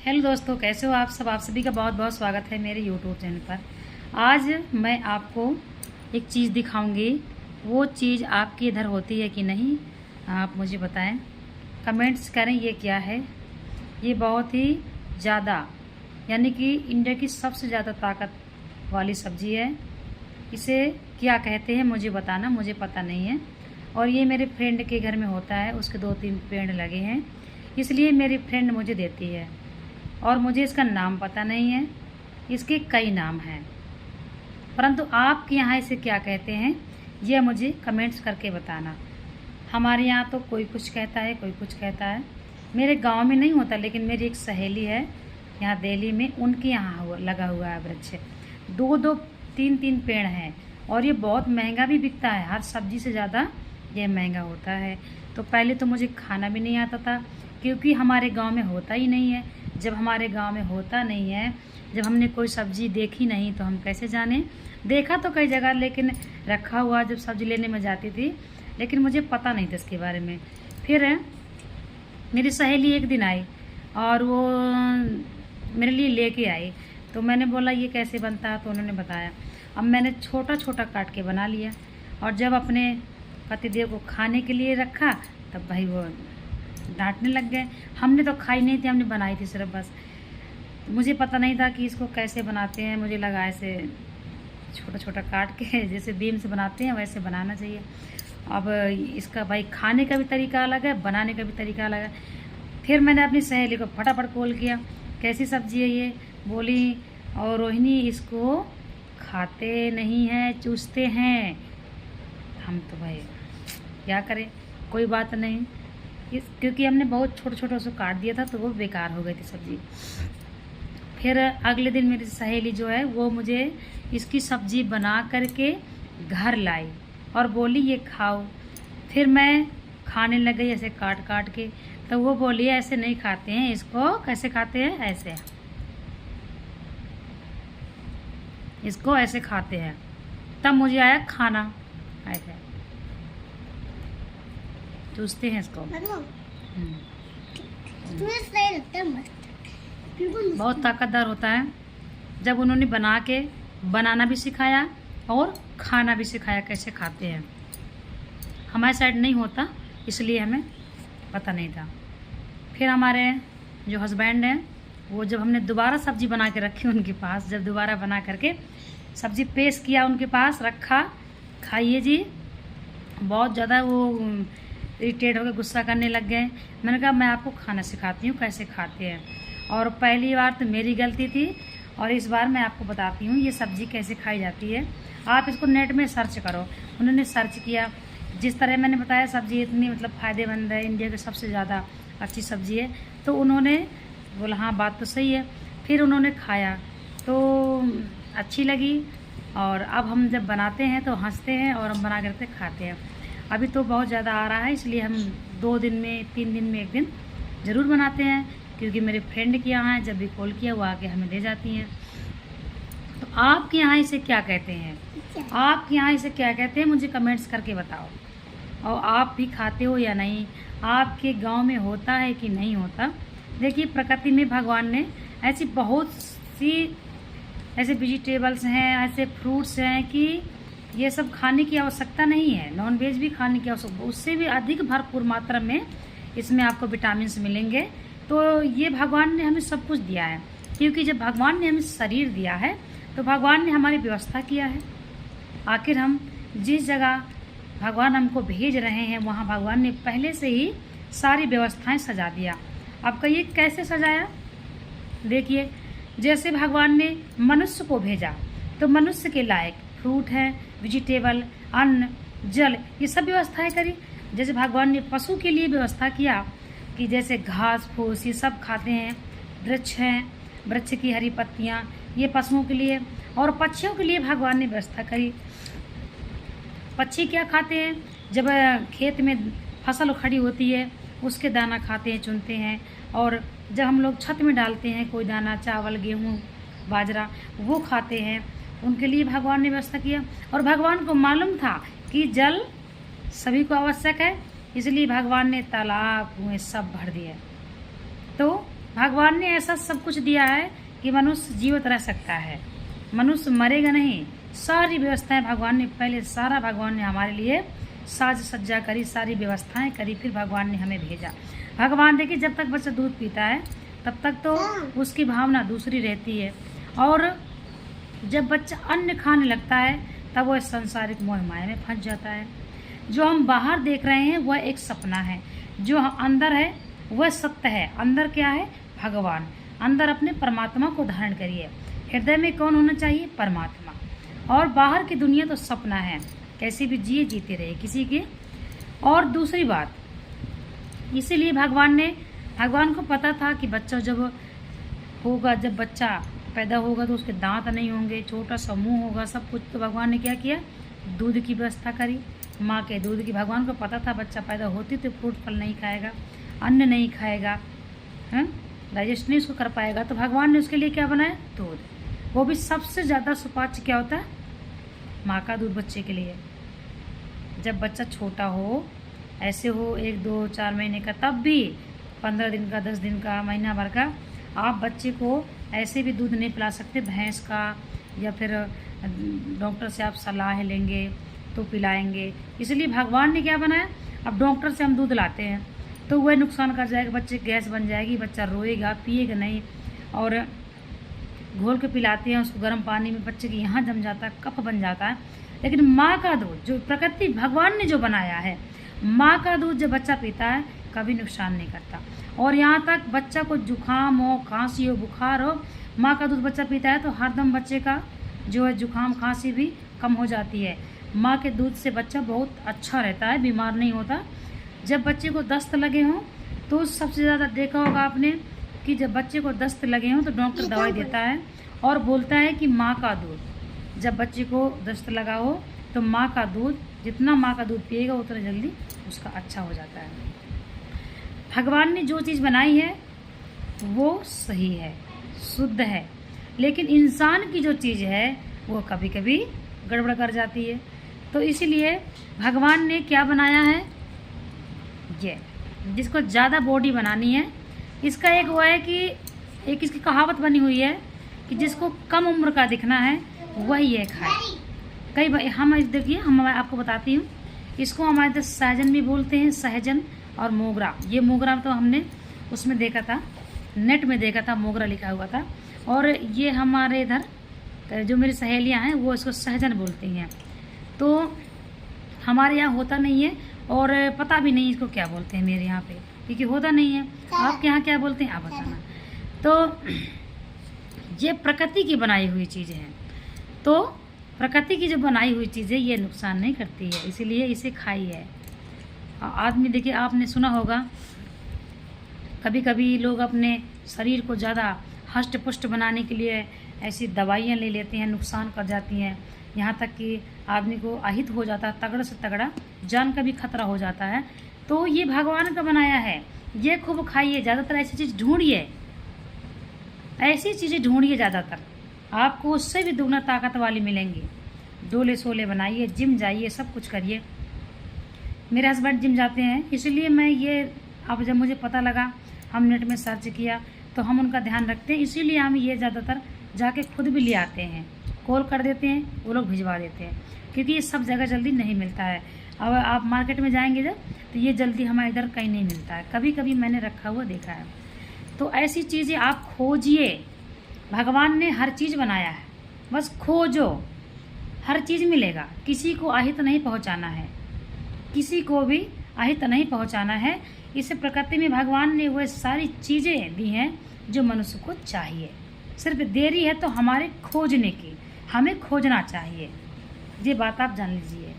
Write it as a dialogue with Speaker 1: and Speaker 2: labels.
Speaker 1: Hello दोस्तों, कैसे हो आप सब। आप सभी का बहुत बहुत स्वागत है मेरे यूट्यूब चैनल पर। आज मैं आपको एक चीज़ दिखाऊंगी। वो चीज़ आपके इधर होती है कि नहीं, आप मुझे बताएं, कमेंट्स करें। ये क्या है? ये बहुत ही ज़्यादा, यानी कि इंडिया की सबसे ज़्यादा ताकत वाली सब्ज़ी है। इसे क्या कहते हैं मुझे बताना, मुझे पता नहीं है। और ये मेरे फ्रेंड के घर में होता है, उसके 2-3 पेड़ लगे हैं, इसलिए मेरी फ्रेंड मुझे देती है। और मुझे इसका नाम पता नहीं है, इसके कई नाम हैं, परंतु आपके यहाँ इसे क्या कहते हैं यह मुझे कमेंट्स करके बताना। हमारे यहाँ तो कोई कुछ कहता है, कोई कुछ कहता है। मेरे गांव में नहीं होता, लेकिन मेरी एक सहेली है यहाँ दिल्ली में, उनके यहाँ लगा हुआ है वृक्ष। 2-2, 3-3 पेड़ हैं और ये बहुत महंगा भी बिकता है। हर सब्जी से ज़्यादा ये महंगा होता है। तो पहले तो मुझे खाना भी नहीं आता था, क्योंकि हमारे गांव में होता ही नहीं है। जब हमारे गांव में होता नहीं है, जब हमने कोई सब्ज़ी देखी नहीं, तो हम कैसे जाने। देखा तो कई जगह, लेकिन रखा हुआ जब सब्ज़ी लेने में जाती थी, लेकिन मुझे पता नहीं था इसके बारे में। फिर मेरी सहेली एक दिन आई और वो मेरे लिए लेके आई, तो मैंने बोला ये कैसे बनता है, तो उन्होंने बताया। अब मैंने छोटा छोटा काट के बना लिया, और जब अपने पतिदेव को खाने के लिए रखा, तब भाई वो डांटने लग गए। हमने तो खाई नहीं थी, हमने बनाई थी सिर्फ बस। मुझे पता नहीं था कि इसको कैसे बनाते हैं। मुझे लगा ऐसे छोटा छोटा काट के जैसे बीम से बनाते हैं वैसे बनाना चाहिए। अब इसका भाई खाने का भी तरीका अलग है, बनाने का भी तरीका अलग है। फिर मैंने अपनी सहेली को फटाफट कॉल किया, कैसी सब्जी है ये? बोली, और रोहिणी इसको खाते नहीं हैं, चूसते हैं। हम तो भाई क्या करें, कोई बात नहीं, क्योंकि हमने बहुत छोटे छोटे उसको काट दिया था, तो वो बेकार हो गई थी सब्ज़ी। फिर अगले दिन मेरी सहेली जो है वो मुझे इसकी सब्ज़ी बना करके घर लाई और बोली ये खाओ। फिर मैं खाने लग गई ऐसे काट काट के, तो वो बोली ऐसे नहीं खाते हैं, इसको कैसे खाते हैं, ऐसे, इसको ऐसे खाते हैं। तब मुझे आया खाना, ऐसे चूसते हैं इसको। बहुत ताकतदार होता है। जब उन्होंने बना के बनाना भी सिखाया और खाना भी सिखाया कैसे खाते हैं। हमारे साइड नहीं होता, इसलिए हमें पता नहीं था। फिर हमारे जो हस्बैंड हैं, वो जब हमने दोबारा सब्ज़ी बना के रखी उनके पास, जब दोबारा बना करके सब्ज़ी पेश किया उनके पास, रखा, खाइए जी, बहुत ज़्यादा वो इरिटेट होकर गुस्सा करने लग गए। मैंने कहा मैं आपको खाना सिखाती हूँ कैसे खाते हैं। और पहली बार तो मेरी गलती थी, और इस बार मैं आपको बताती हूँ ये सब्ज़ी कैसे खाई जाती है। आप इसको नेट में सर्च करो। उन्होंने सर्च किया, जिस तरह मैंने बताया सब्ज़ी इतनी मतलब फ़ायदेमंद है, इंडिया की सबसे ज़्यादा अच्छी सब्ज़ी है, तो उन्होंने बोला हाँ बात तो सही है। फिर उन्होंने खाया तो अच्छी लगी, और अब हम जब बनाते हैं तो हंसते हैं और हम बना करके खाते हैं। अभी तो बहुत ज़्यादा आ रहा है, इसलिए हम 2 दिन में 3 दिन में एक दिन ज़रूर बनाते हैं, क्योंकि मेरे फ्रेंड के यहाँ है, जब भी कॉल किया वो आके हमें दे जाती हैं। तो आपके यहाँ इसे क्या कहते हैं? आपके यहाँ इसे क्या कहते हैं मुझे कमेंट्स करके बताओ। और आप भी खाते हो या नहीं? आपके गांव में होता है कि नहीं होता? देखिए, प्रकृति में भगवान ने ऐसी बहुत सी ऐसे वेजिटेबल्स हैं, ऐसे फ्रूट्स हैं कि ये सब खाने की आवश्यकता नहीं है। नॉन वेज भी खाने की आवश्यकता, उससे भी अधिक भरपूर मात्रा में इसमें आपको विटामिन्स मिलेंगे। तो ये भगवान ने हमें सब कुछ दिया है, क्योंकि जब भगवान ने हमें शरीर दिया है तो भगवान ने हमारी व्यवस्था किया है। आखिर हम जिस जगह भगवान हमको भेज रहे हैं, वहाँ भगवान ने पहले से ही सारी व्यवस्थाएं सजा दिया। अब कहिए कैसे सजाया? देखिए, जैसे भगवान ने मनुष्य को भेजा, तो मनुष्य के लायक फ्रूट है, वेजिटेबल, अन्न, जल, ये सब व्यवस्थाएं करी। जैसे भगवान ने पशु के लिए व्यवस्था किया कि जैसे घास फूस ये सब खाते हैं, वृक्ष हैं, वृक्ष की हरी पत्तियां, ये पशुओं के लिए। और पक्षियों के लिए भगवान ने व्यवस्था करी। पक्षी क्या खाते हैं? जब खेत में फसल खड़ी होती है उसके दाना खाते हैं, चुनते हैं। और जब हम लोग छत में डालते हैं कोई दाना, चावल, गेहूँ, बाजरा, वो खाते हैं। उनके लिए भगवान ने व्यवस्था किया। और भगवान को मालूम था कि जल सभी को आवश्यक है, इसलिए भगवान ने तालाब कुएं सब भर दिए। तो भगवान ने ऐसा सब कुछ दिया है कि मनुष्य जीवित रह सकता है, मनुष्य मरेगा नहीं। सारी व्यवस्थाएं भगवान ने पहले सारा भगवान ने हमारे लिए साज सज्जा करी, सारी व्यवस्थाएं करी, फिर भगवान ने हमें भेजा। भगवान देखिए जब तक बच्चा दूध पीता है तब तक तो उसकी भावना दूसरी रहती है, और जब बच्चा अन्न खाने लगता है तब वह संसारिक मोह माया में फंस जाता है। जो हम बाहर देख रहे हैं वह एक सपना है, जो अंदर है वह सत्य है। अंदर क्या है? भगवान। अंदर अपने परमात्मा को धारण करिए। हृदय में कौन होना चाहिए? परमात्मा। और बाहर की दुनिया तो सपना है, कैसे भी जिए जीते रहे किसी के। और दूसरी बात, इसीलिए भगवान को पता था कि बच्चा जब होगा, जब बच्चा पैदा होगा तो उसके दांत नहीं होंगे, छोटा सा मुंह होगा, सब कुछ। तो भगवान ने क्या किया? दूध की व्यवस्था करी, माँ के दूध की। भगवान को पता था बच्चा पैदा होती तो फ्रूट फल नहीं खाएगा, अन्न नहीं खाएगा, डाइजेस्ट नहीं उसको कर पाएगा, तो भगवान ने उसके लिए क्या बनाया? दूध। वो भी सबसे ज़्यादा सुपाच्य क्या होता है? माँ का दूध बच्चे के लिए। जब बच्चा छोटा हो, ऐसे हो 1, 2, 4 महीने का, तब भी 15 दिन का, 10 दिन का, महीना भर का, आप बच्चे को ऐसे भी दूध नहीं पिला सकते भैंस का, या फिर डॉक्टर से आप सलाह लेंगे तो पिलाएंगे। इसलिए भगवान ने क्या बनाया? अब डॉक्टर से हम दूध लाते हैं तो वह नुकसान कर जाएगा, बच्चे गैस बन जाएगी, बच्चा रोएगा, पिएगा नहीं। और घोल के पिलाते हैं उसको गर्म पानी में, बच्चे के यहाँ जम जाता है, कफ बन जाता है। लेकिन माँ का दूध, जो प्रकृति भगवान ने जो बनाया है, माँ का दूध जब बच्चा पीता है कभी नुकसान नहीं करता। और यहाँ तक बच्चा को जुकाम हो, खांसी हो, बुखार हो, माँ का दूध बच्चा पीता है तो हरदम बच्चे का जो है जुकाम खांसी भी कम हो जाती है। माँ के दूध से बच्चा बहुत अच्छा रहता है, बीमार नहीं होता। जब बच्चे को दस्त लगे हों तो सबसे ज़्यादा देखा होगा आपने कि जब बच्चे को दस्त लगे हों तो डॉक्टर दवाई देता है और बोलता है कि माँ का दूध। जब बच्चे को दस्त लगा हो तो माँ का दूध, जितना माँ का दूध पिएगा उतना जल्दी उसका अच्छा हो जाता है। भगवान ने जो चीज़ बनाई है वो सही है, शुद्ध है, लेकिन इंसान की जो चीज़ है वो कभी कभी गड़बड़ कर जाती है। तो इसीलिए भगवान ने क्या बनाया है? ये जिसको ज़्यादा बॉडी बनानी है, इसका एक वो है कि एक इसकी कहावत बनी हुई है कि जिसको कम उम्र का दिखना है वही ये खाए। कई बार हम देखिए, हम आपको बताती हूँ, इसको हमारे इधर सहजन भी बोलते हैं, सहजन और मोगरा। ये मोगरा तो हमने उसमें देखा था, नेट में देखा था, मोगरा लिखा हुआ था। और ये हमारे इधर जो मेरी सहेलियां हैं वो इसको सहजन बोलती हैं। तो हमारे यहाँ होता नहीं है और पता भी नहीं इसको क्या बोलते हैं मेरे यहाँ पे, क्योंकि होता नहीं है। आपके यहाँ क्या बोलते हैं आप बताना। तो ये प्रकृति की बनाई हुई चीज़ें हैं, तो प्रकृति की जो बनाई हुई चीज़ें ये नुकसान नहीं करती है, इसीलिए इसे खाइए। आदमी देखिए, आपने सुना होगा कभी कभी लोग अपने शरीर को ज़्यादा हष्ट पुष्ट बनाने के लिए ऐसी दवाइयाँ ले लेते हैं, नुकसान कर जाती हैं, यहाँ तक कि आदमी को अहित हो जाता है, तगड़ा से तगड़ा जान का भी खतरा हो जाता है। तो ये भगवान का बनाया है, ये खूब खाइए। ज़्यादातर ऐसी चीज़ ढूंढिए, ऐसी चीज़ें ढूंढिए ज़्यादातर, आपको उससे भी दुगना ताकत वाली मिलेंगी। डोले सोले बनाइए, जिम जाइए, सब कुछ करिए। मेरे हस्बैंड जिम जाते हैं, इसलिए मैं ये, अब जब मुझे पता लगा, हम नेट में सर्च किया तो हम उनका ध्यान रखते हैं। इसीलिए हम ये ज़्यादातर जाके खुद भी ले आते हैं, कॉल कर देते हैं, वो लोग भिजवा देते हैं, क्योंकि ये सब जगह जल्दी नहीं मिलता है। अब आप मार्केट में जाएंगे जब, तो ये जल्दी हमारे इधर कहीं नहीं मिलता है। कभी कभी मैंने रखा हुआ देखा है। तो ऐसी चीज़ें आप खोजिए। भगवान ने हर चीज़ बनाया है, बस खोजो, हर चीज़ मिलेगा। किसी को अहित नहीं पहुंचाना है, किसी को भी अहित नहीं पहुंचाना है। इस प्रकृति में भगवान ने वह सारी चीज़ें दी हैं जो मनुष्य को चाहिए। सिर्फ देरी है तो हमारे खोजने की, हमें खोजना चाहिए। ये बात आप जान लीजिए।